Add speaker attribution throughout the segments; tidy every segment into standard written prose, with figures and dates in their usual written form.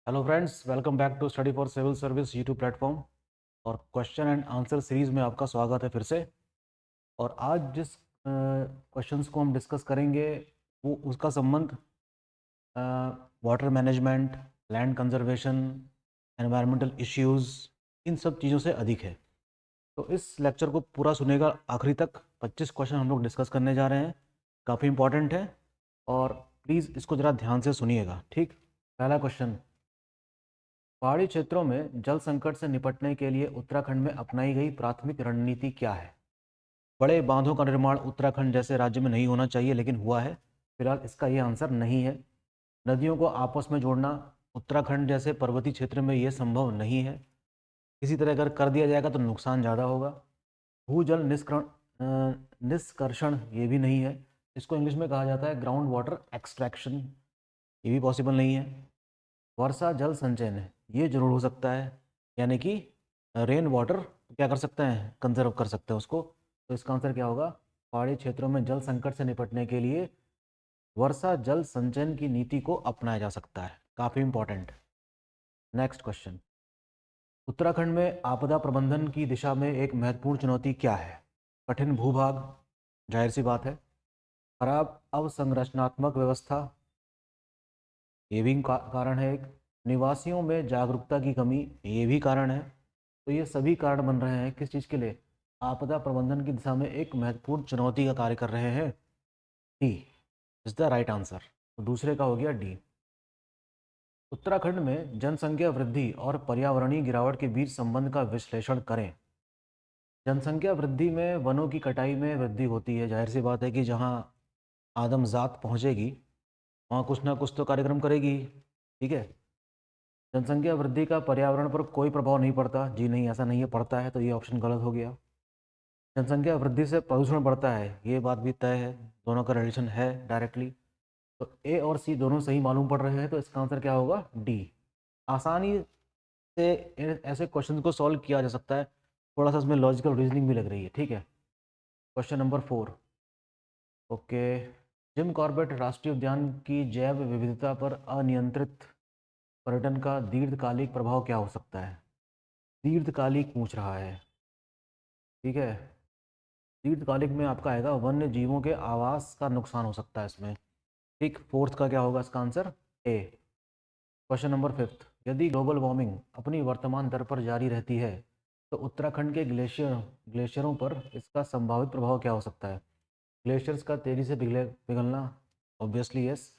Speaker 1: Hello friends, welcome back to study for civil service YouTube platform. और question and answer series में आपका स्वागत है फिर से। और आज जिस क्वेश्चंस को हम डिस्कस करेंगे वो उसका संबंध water management, land conservation, environmental issues, इन सब चीज़ों से अधिक है। तो इस लेक्चर को पूरा सुनेगा आखिरी तक। 25 क्वेश्चन हम लोग डिस्कस करने जा रहे हैं, काफ़ी इंपॉर्टेंट है। और प्लीज़ इसको ज़रा ध्यान से सुनिएगा, ठीक। पहला क्वेश्चन, पहाड़ी क्षेत्रों में जल संकट से निपटने के लिए उत्तराखंड में अपनाई गई प्राथमिक रणनीति क्या है? बड़े बांधों का निर्माण उत्तराखंड जैसे राज्य में नहीं होना चाहिए, लेकिन हुआ है। फिलहाल इसका ये आंसर नहीं है। नदियों को आपस में जोड़ना उत्तराखंड जैसे पर्वतीय क्षेत्र में ये संभव नहीं है। किसी तरह अगर कर दिया जाएगा तो नुकसान ज़्यादा होगा। भूजल निष्कर्षण ये भी नहीं है। इसको इंग्लिश में कहा जाता है ग्राउंड वाटर एक्सट्रैक्शन, ये भी पॉसिबल नहीं है। वर्षा जल संचयन है, ये जरूर हो सकता है, यानी कि रेन वाटर क्या कर सकते हैं, कंजर्व कर सकते हैं उसको। तो इसका आंसर क्या होगा? पहाड़ी क्षेत्रों में जल संकट से निपटने के लिए वर्षा जल संचयन की नीति को अपनाया जा सकता है। काफ़ी इंपॉर्टेंट। नेक्स्ट क्वेश्चन, उत्तराखंड में आपदा प्रबंधन की दिशा में एक महत्वपूर्ण चुनौती क्या है? कठिन भूभाग, जाहिर सी बात है। खराब अवसंरचनात्मक व्यवस्था, ये भी कारण है एक। निवासियों में जागरूकता की कमी, ये भी कारण है। तो ये सभी कारण बन रहे हैं किस चीज़ के लिए? आपदा प्रबंधन की दिशा में एक महत्वपूर्ण चुनौती का कार्य कर रहे हैं। D is the right answer. तो दूसरे का हो गया डी। उत्तराखंड में जनसंख्या वृद्धि और पर्यावरणीय गिरावट के बीच संबंध का विश्लेषण करें। जनसंख्या वृद्धि में वनों की कटाई में वृद्धि होती है, जाहिर सी बात है कि जहाँ आदमजात पहुँचेगी वहाँ कुछ ना कुछ तो कार्यक्रम करेगी, ठीक है। जनसंख्या वृद्धि का पर्यावरण पर कोई प्रभाव नहीं पड़ता, जी नहीं, ऐसा नहीं है, पड़ता है, तो ये ऑप्शन गलत हो गया। जनसंख्या वृद्धि से प्रदूषण बढ़ता है, ये बात भी तय है, दोनों का रिलेशन है डायरेक्टली। तो ए और सी दोनों सही मालूम पड़ रहे हैं, तो इसका आंसर क्या होगा? डी। आसानी से ऐसे क्वेश्चन को सॉल्व किया जा सकता है, थोड़ा सा इसमें लॉजिकल रीजनिंग भी लग रही है, ठीक है। Question number 4। Okay, Jim Corbett राष्ट्रीय उद्यान की जैव विविधता पर अनियंत्रित पर्यटन का दीर्घकालिक प्रभाव क्या हो सकता है? दीर्घकालिक पूछ रहा है, ठीक है। दीर्घकालिक में आपका आएगा वन्य जीवों के आवास का नुकसान हो सकता है इसमें, ठीक। फोर्थ का क्या होगा इसका आंसर? ए। क्वेश्चन नंबर 5, यदि ग्लोबल वार्मिंग अपनी वर्तमान दर पर जारी रहती है तो उत्तराखंड के ग्लेशियरों पर इसका संभावित प्रभाव क्या हो सकता है? ग्लेशियर्स का तेजी से पिघलना, ऑब्वियसली यस।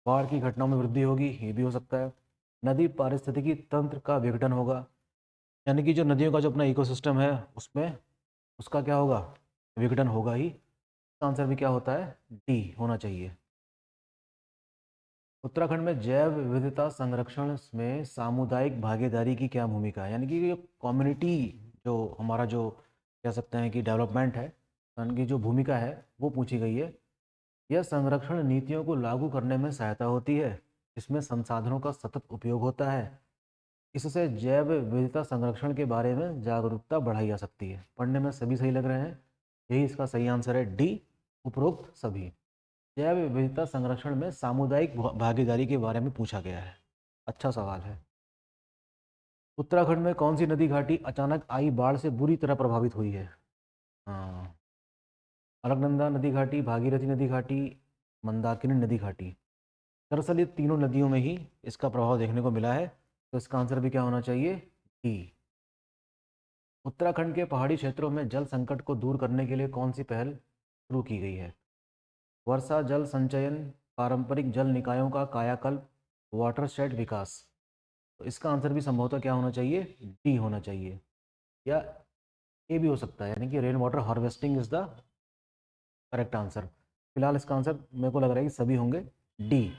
Speaker 1: बाढ़ की घटनाओं में वृद्धि होगी, ये भी हो सकता है। नदी पारिस्थितिकी तंत्र का विघटन होगा, यानी कि जो नदियों का जो अपना इकोसिस्टम है उसमें उसका क्या होगा? विघटन होगा ही। इसका आंसर भी क्या होता है? डी होना चाहिए। उत्तराखंड में जैव विविधता संरक्षण में सामुदायिक भागीदारी की क्या भूमिका है? यानी कि ये कम्युनिटी, जो हमारा जो कह सकते हैं कि डेवलपमेंट है, उनकी जो भूमिका है वो पूछी गई है। यह संरक्षण नीतियों को लागू करने में सहायता होती है। इसमें संसाधनों का सतत उपयोग होता है। इससे जैव विविधता संरक्षण के बारे में जागरूकता बढ़ाई जा सकती है। पढ़ने में सभी सही लग रहे हैं, यही इसका सही आंसर है, डी, उपरोक्त सभी। जैव विविधता संरक्षण में सामुदायिक भागीदारी के बारे में पूछा गया है। अच्छा सवाल है। उत्तराखंड में कौन सी नदी घाटी अचानक आई बाढ़ से बुरी तरह प्रभावित हुई है? हाँ, अलकनंदा नदी घाटी, भागीरथी नदी घाटी, मंदाकिनी नदी घाटी। दरअसल ये तीनों नदियों में ही इसका प्रभाव देखने को मिला है। तो इसका आंसर भी क्या होना चाहिए? डी। उत्तराखंड के पहाड़ी क्षेत्रों में जल संकट को दूर करने के लिए कौन सी पहल शुरू की गई है? वर्षा जल संचयन, पारंपरिक जल निकायों का कायाकल्प, वाटरशेड विकास। तो इसका आंसर भी संभवतः क्या होना चाहिए? डी होना चाहिए, या ए भी हो सकता है, यानी कि rain water harvesting is the correct answer. फिलहाल इसका आंसर मेरे को लग रहा है कि सभी होंगे डी।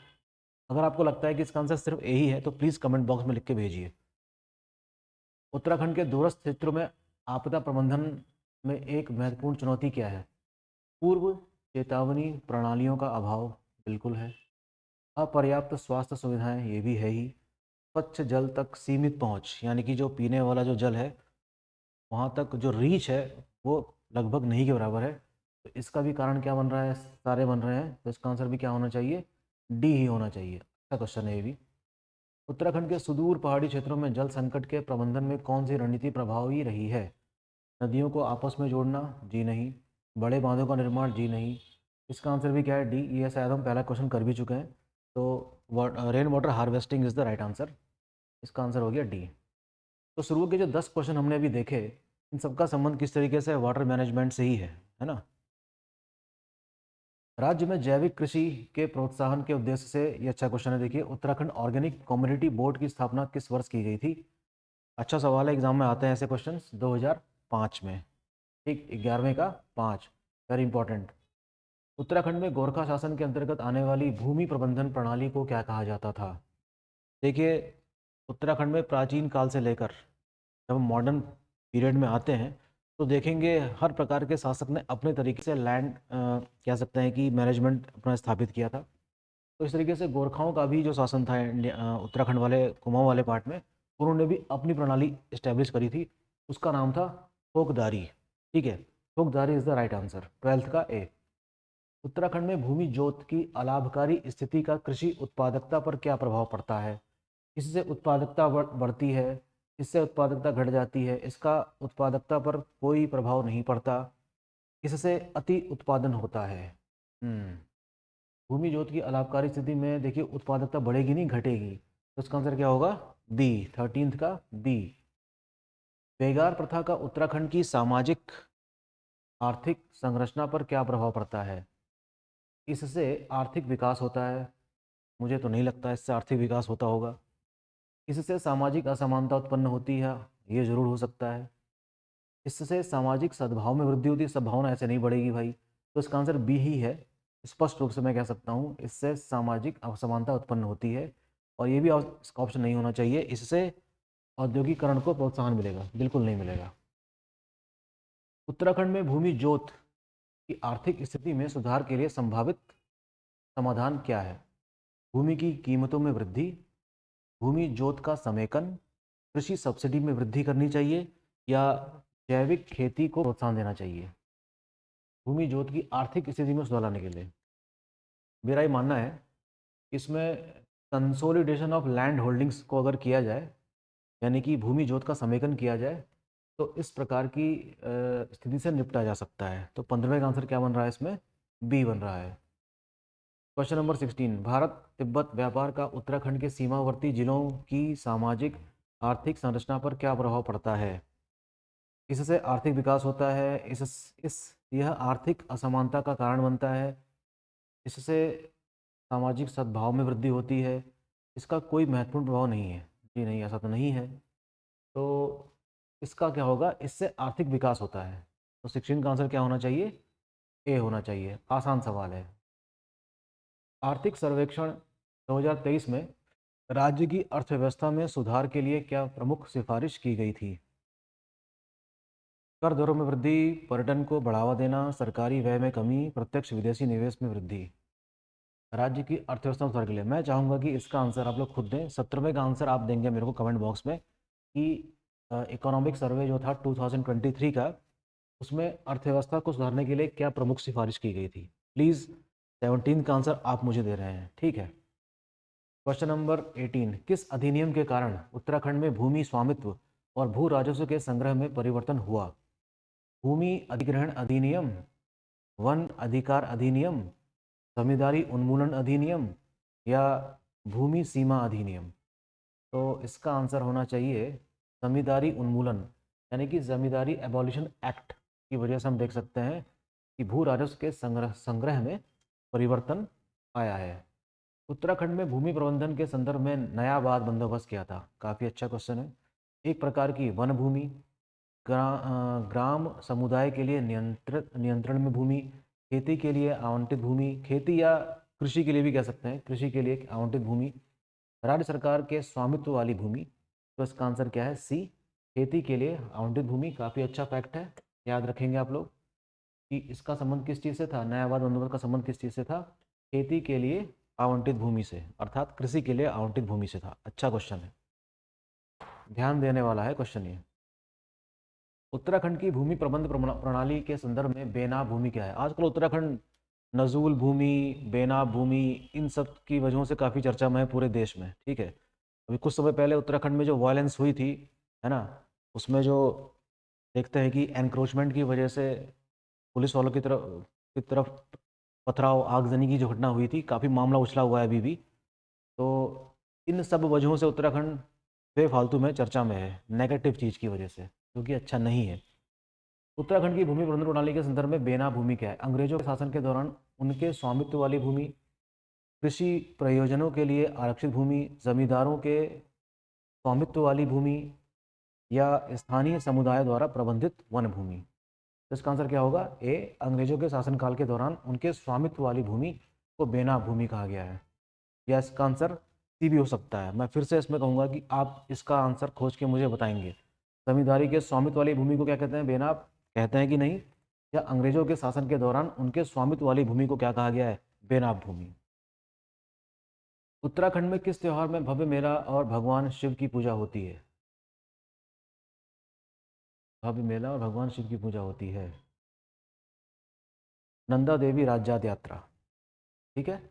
Speaker 1: अगर आपको लगता है कि इसका आंसर सिर्फ ए ही है तो प्लीज़ कमेंट बॉक्स में लिख के भेजिए। उत्तराखंड के दूरस्थ क्षेत्रों में आपदा प्रबंधन में एक महत्वपूर्ण चुनौती क्या है? पूर्व चेतावनी प्रणालियों का अभाव, बिल्कुल है। अपर्याप्त स्वास्थ्य सुविधाएं, ये भी है ही। स्वच्छ जल तक सीमित पहुंच, यानी कि जो पीने वाला जो जल है वहाँ तक जो रीच है वो लगभग नहीं के बराबर है। तो इसका भी कारण क्या बन रहा है? सारे बन रहे हैं, तो इसका आंसर भी क्या होना चाहिए? डी ही होना चाहिए। अच्छा क्वेश्चन है ये भी। उत्तराखंड के सुदूर पहाड़ी क्षेत्रों में जल संकट के प्रबंधन में कौन सी रणनीति प्रभावी रही है? नदियों को आपस में जोड़ना, जी नहीं। बड़े बांधों का निर्माण, जी नहीं। इसका आंसर भी क्या है? डी। ये शायद हम पहला क्वेश्चन कर भी चुके हैं। तो rain water harvesting is the right answer. इसका आंसर हो गया डी। तो शुरू के जो 10 क्वेश्चन हमने अभी देखे, इन सबका संबंध किस तरीके से वाटर मैनेजमेंट से ही है ना। राज्य में जैविक कृषि के प्रोत्साहन के उद्देश्य से, ये अच्छा क्वेश्चन है, देखिए, उत्तराखंड ऑर्गेनिक कम्युनिटी बोर्ड की स्थापना किस वर्ष की गई थी? अच्छा सवाल है, एग्जाम में आते हैं ऐसे क्वेश्चंस। 2005 में। ठीक, 11वें का 5, वेरी इंपॉर्टेंट। उत्तराखंड में गोरखा शासन के अंतर्गत आने वाली भूमि प्रबंधन प्रणाली को क्या कहा जाता था? देखिए, उत्तराखंड में प्राचीन काल से लेकर जब हम मॉडर्न पीरियड में आते हैं तो देखेंगे हर प्रकार के शासक ने अपने तरीके से लैंड कह सकते हैं कि मैनेजमेंट अपना स्थापित किया था। तो इस तरीके से गोरखाओं का भी जो शासन था उत्तराखंड वाले कुमाऊं वाले पार्ट में, उन्होंने भी अपनी प्रणाली इस्टेब्लिश करी थी। उसका नाम था ठोकदारी। ठीक है, ठोकदारी is the right answer, 12th का ए। उत्तराखंड में भूमि जोत की अलाभकारी स्थिति का कृषि उत्पादकता पर क्या प्रभाव पड़ता है? इससे उत्पादकता बढ़ती है, इससे उत्पादकता घट जाती है, इसका उत्पादकता पर कोई प्रभाव नहीं पड़ता, इससे अति उत्पादन होता है। भूमि जोत की अलाभकारी स्थिति में देखिए उत्पादकता बढ़ेगी नहीं घटेगी, तो इसका आंसर क्या होगा? बी, 13th का बी। बेगार प्रथा का उत्तराखंड की सामाजिक आर्थिक संरचना पर क्या प्रभाव पड़ता है? इससे आर्थिक विकास होता है, मुझे तो नहीं लगता इससे आर्थिक विकास होता होगा। इससे सामाजिक असमानता उत्पन्न होती है, ये जरूर हो सकता है। इससे सामाजिक सद्भाव में वृद्धि होती है, सद्भावना ऐसे नहीं बढ़ेगी भाई, तो इसका आंसर बी ही है। स्पष्ट रूप से मैं कह सकता हूँ, इससे सामाजिक असमानता उत्पन्न होती है, और ये भी इसका ऑप्शन नहीं होना चाहिए। इससे औद्योगिकरण को प्रोत्साहन मिलेगा, बिल्कुल नहीं मिलेगा। उत्तराखंड में भूमि जोत की आर्थिक स्थिति में सुधार के लिए संभावित समाधान क्या है? भूमि की कीमतों में वृद्धि, भूमि जोत का समेकन, कृषि सब्सिडी में वृद्धि करनी चाहिए, या जैविक खेती को प्रोत्साहन देना चाहिए? भूमि जोत की आर्थिक स्थिति में सुधार लाने के लिए मेरा ये मानना है, इसमें कंसोलिडेशन ऑफ लैंड होल्डिंग्स को अगर किया जाए, यानी कि भूमि जोत का समेकन किया जाए, तो इस प्रकार की स्थिति से निपटा जा सकता है। तो 15वें का आंसर क्या बन रहा है इसमें? बी बन रहा है। क्वेश्चन नंबर 16, भारत तिब्बत व्यापार का उत्तराखंड के सीमावर्ती जिलों की सामाजिक आर्थिक संरचना पर क्या प्रभाव पड़ता है? इससे आर्थिक विकास होता है, यह आर्थिक असमानता का कारण बनता है, इससे सामाजिक सद्भाव में वृद्धि होती है, इसका कोई महत्वपूर्ण प्रभाव नहीं है। जी नहीं, ऐसा तो नहीं है। तो इसका क्या होगा? इससे आर्थिक विकास होता है। तो 16 का आंसर क्या होना चाहिए? ए होना चाहिए। आसान सवाल है। आर्थिक सर्वेक्षण 2023 में राज्य की अर्थव्यवस्था में सुधार के लिए क्या प्रमुख सिफारिश की गई थी? कर दरों में वृद्धि, पर्यटन को बढ़ावा देना, सरकारी व्यय में कमी, प्रत्यक्ष विदेशी निवेश में वृद्धि। राज्य की अर्थव्यवस्था में सुधार के लिए मैं चाहूँगा कि इसका आंसर आप लोग खुद दें। 17वें का आंसर आप देंगे मेरे को कमेंट बॉक्स में कि इकोनॉमिक सर्वे जो था 2023 का, उसमें अर्थव्यवस्था को सुधारने के लिए क्या प्रमुख सिफारिश की गई थी। प्लीज़ 17 का आंसर आप मुझे दे रहे हैं, ठीक है। क्वेश्चन नंबर 18, किस अधिनियम के कारण उत्तराखंड में भूमि स्वामित्व और भू राजस्व के संग्रह में परिवर्तन हुआ? भूमि अधिग्रहण अधिनियम, वन अधिकार अधिनियम, जमींदारी उन्मूलन अधिनियम, या भूमि सीमा अधिनियम? तो इसका आंसर होना चाहिए जमींदारी उन्मूलन, यानी कि जमींदारी एबॉलिशन एक्ट की वजह से हम देख सकते हैं कि भू राजस्व के संग्रह में परिवर्तन आया है। उत्तराखंड में भूमि प्रबंधन के संदर्भ में नयाबाद बंदोबस्त किया था। काफ़ी अच्छा क्वेश्चन है। एक प्रकार की वन भूमि, ग्राम समुदाय के लिए नियंत्रण में भूमि, खेती के लिए आवंटित भूमि, खेती या कृषि के लिए भी कह सकते हैं, कृषि के लिए आवंटित भूमि, राज्य सरकार के स्वामित्व वाली भूमि। तो इसका आंसर क्या है? सी, खेती के लिए आवंटित भूमि। काफ़ी अच्छा फैक्ट है, याद रखेंगे आप लोग कि इसका संबंध किस चीज़ से था, नयाबाद बंदोबस्त का संबंध किस चीज़ से था? खेती के लिए आवंटित भूमि से, अर्थात कृषि के लिए आवंटित भूमि से था। अच्छा क्वेश्चन है, ध्यान देने वाला है क्वेश्चन ये। उत्तराखंड की भूमि प्रबंध प्रणाली के संदर्भ में बेनाम भूमि क्या है? आजकल उत्तराखंड नजूल भूमि, बेनाम भूमि, इन सब की वजहों से काफ़ी चर्चा में है पूरे देश में, ठीक है। अभी कुछ समय पहले उत्तराखंड में जो वायलेंस हुई थी, है ना, उसमें जो देखते हैं कि एनक्रोचमेंट की वजह से पुलिस वालों की तरफ पथराव आगजनी की जो घटना हुई थी, काफ़ी मामला उछला हुआ है अभी भी। तो इन सब वजहों से उत्तराखंड बेफालतू में चर्चा में है, नेगेटिव चीज़ की वजह से, जो कि अच्छा नहीं है। उत्तराखंड की भूमि प्रबंधन प्रणाली के संदर्भ में बेनाम भूमि क्या है? अंग्रेजों के शासन के दौरान उनके स्वामित्व वाली भूमि, कृषि प्रयोजनों के लिए आरक्षित भूमि, जमींदारों के स्वामित्व वाली भूमि, या स्थानीय समुदाय द्वारा प्रबंधित वन भूमि। तो इसका आंसर क्या होगा? ए, अंग्रेजों के शासनकाल के दौरान उनके स्वामित्व वाली भूमि को बेनाम भूमि कहा गया है। या इसका आंसर सी भी हो सकता है। मैं फिर से इसमें कहूँगा कि आप इसका आंसर खोज के मुझे बताएंगे। जमींदारी के स्वामित्व वाली भूमि को क्या कहते हैं? बेनाम कहते हैं कि नहीं? या अंग्रेजों के शासन के दौरान उनके स्वामित्व वाली भूमि को क्या कहा गया है? बेनाम भूमि। उत्तराखंड में किस त्योहार में भव्य मेला और भगवान शिव की पूजा होती है? भव्य मेला और भगवान शिव की पूजा होती है। नंदा देवी राज्यात यात्रा। ठीक है,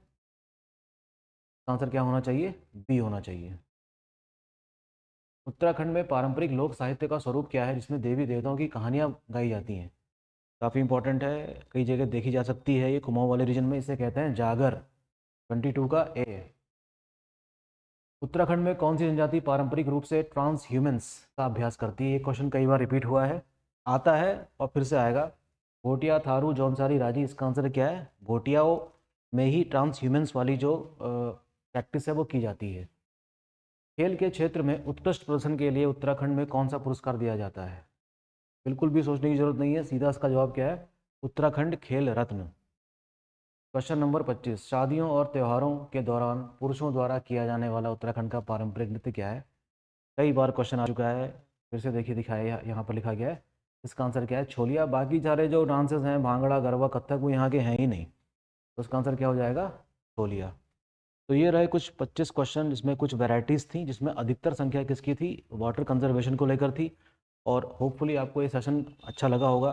Speaker 1: आंसर क्या होना चाहिए? बी होना चाहिए। उत्तराखंड में पारंपरिक लोक साहित्य का स्वरूप क्या है जिसमें देवी देवताओं की कहानियां गाई जाती हैं? काफ़ी इंपॉर्टेंट है, कई जगह देखी जा सकती है। ये कुमाऊं वाले रीजन में इसे कहते हैं जागर। 22 का ए है। उत्तराखंड में कौन सी जनजाति पारंपरिक रूप से ट्रांस ह्यूमंस का अभ्यास करती है? ये क्वेश्चन कई बार रिपीट हुआ है, आता है और फिर से आएगा। भोटिया, थारू, जौनसारी, राजी। इसका आंसर क्या है? भोटियाओं में ही ट्रांस ह्यूमंस वाली जो प्रैक्टिस है वो की जाती है। खेल के क्षेत्र में उत्कृष्ट प्रदर्शन के लिए उत्तराखंड में कौन सा पुरस्कार दिया जाता है? बिल्कुल भी सोचने की जरूरत नहीं है, सीधा इसका जवाब क्या है? उत्तराखंड खेल रत्न। क्वेश्चन नंबर 25, शादियों और त्योहारों के दौरान पुरुषों द्वारा किया जाने वाला उत्तराखंड का पारंपरिक नृत्य क्या है? कई बार क्वेश्चन आ चुका है, फिर से देखिए, दिखाया यहाँ पर लिखा गया है। इसका आंसर क्या है? छोलिया। बाकी सारे जो डांसेस हैं, भांगड़ा, गरबा, कथक, वो यहाँ के हैं ही नहीं, तो इसका आंसर क्या हो जाएगा? छोलिया। तो ये रहे कुछ 25 क्वेश्चन, जिसमें कुछ वैरायटीज़ थी, जिसमें अधिकतर संख्या किसकी थी? वाटर कंजर्वेशन को लेकर थी। और होपफुली आपको ये सेशन अच्छा लगा होगा।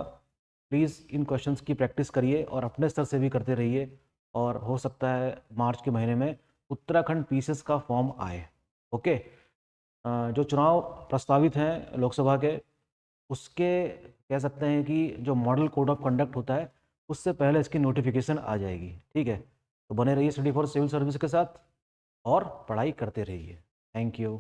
Speaker 1: प्लीज़ इन क्वेश्चंस की प्रैक्टिस करिए और अपने स्तर से भी करते रहिए, और हो सकता है मार्च के महीने में उत्तराखंड पीसेस का फॉर्म आए। ओके। जो चुनाव प्रस्तावित हैं लोकसभा के, उसके कह सकते हैं कि जो मॉडल कोड ऑफ कंडक्ट होता है, उससे पहले इसकी नोटिफिकेशन आ जाएगी। ठीक है, तो बने रहिए स्टडी फॉर सिविल सर्विस के साथ और पढ़ाई करते रहिए। Thank you.